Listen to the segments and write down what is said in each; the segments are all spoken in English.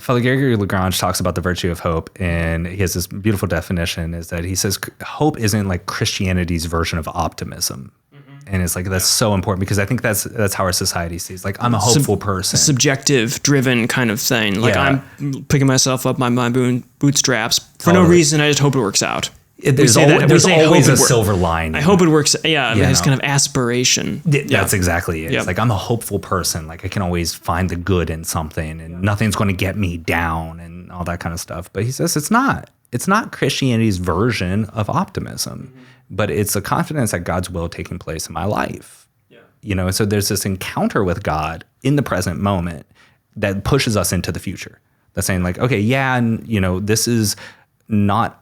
Father Gregory Lagrange talks about the virtue of hope, and he has this beautiful definition, is that he says hope isn't like Christianity's version of optimism. And it's like, that's so important, because I think that's how our society sees, like, I'm a hopeful person. Subjective driven kind of thing. Like, Yeah. I'm picking myself up by my bootstraps for no reason. I just hope it works out. There's always a silver line. I hope it works. Yeah. You It's know? kind of aspiration. That's exactly it. Yeah. It's like, I'm a hopeful person. Like, I can always find the good in something, and nothing's going to get me down and all that kind of stuff. But he says it's not Christianity's version of optimism, but it's a confidence that God's will taking place in my life. Yeah. You know, so there's this encounter with God in the present moment that pushes us into the future. That's saying like, okay, yeah, and you know, this is not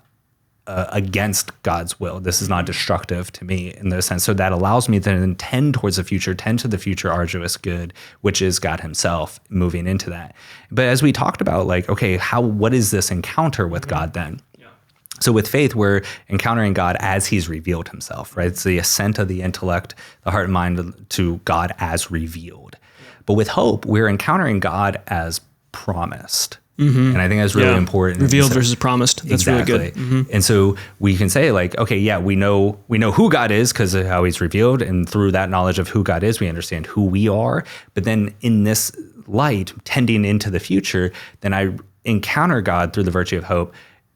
against God's will. This is not destructive to me in this sense. So that allows me to then tend towards the future, tend to the future arduous good, which is God himself moving into that. But as we talked about, like, okay, what is this encounter with God then? Yeah. So with faith, we're encountering God as he's revealed himself, right? It's the ascent of the intellect, the heart and mind to God as revealed. Yeah. But with hope, we're encountering God as promised. And I think that's really important. Revealed versus promised. That's exactly. really good. And so we can say like, okay, yeah, we know who God is because of how he's revealed. And through that knowledge of who God is, we understand who we are. But then in this light, tending into the future, then I encounter God through the virtue of hope.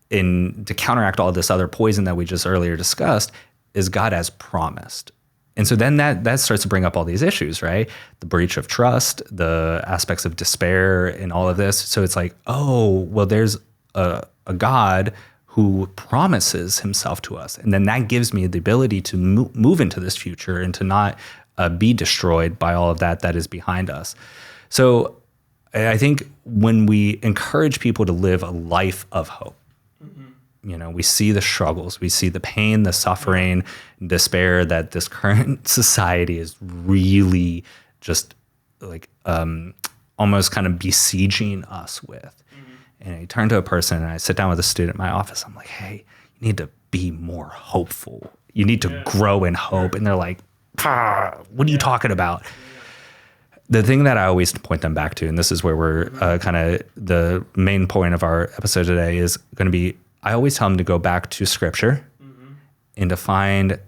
And to counteract all this other poison that we just earlier discussed is God as promised. And so then that starts to bring up all these issues, right? The breach of trust, the aspects of despair and all of this. So it's like, oh, well, there's a God who promises himself to us. And then that gives me the ability to move into this future and to not be destroyed by all of that is behind us. So I think when we encourage people to live a life of hope, you know, we see the struggles, we see the pain, the suffering, despair that this current society is really just like almost kind of besieging us with. And I turn to a person and I sit down with a student in my office. I'm like, hey, you need to be more hopeful. You need to grow in hope. And they're like, what are you talking about? The thing that I always point them back to, and this is where we're kind of the main point of our episode today is going to be, I always tell them to go back to scripture and to find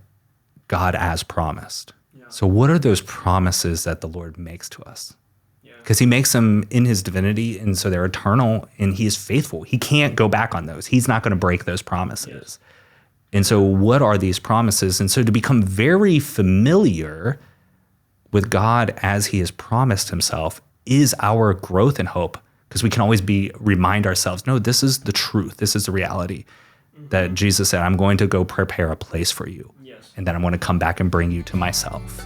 God as promised. Yeah. So what are those promises that the Lord makes to us? Because he makes them in his divinity, and so they're eternal, and he is faithful. He can't go back on those. He's not going to break those promises. Yes. And so what are these promises? And so to become very familiar with God as he has promised himself is our growth in hope. Because we can always remind ourselves, no, this is the truth. This is the reality that Jesus said, I'm going to go prepare a place for you. Yes. And then I'm going to come back and bring you to myself.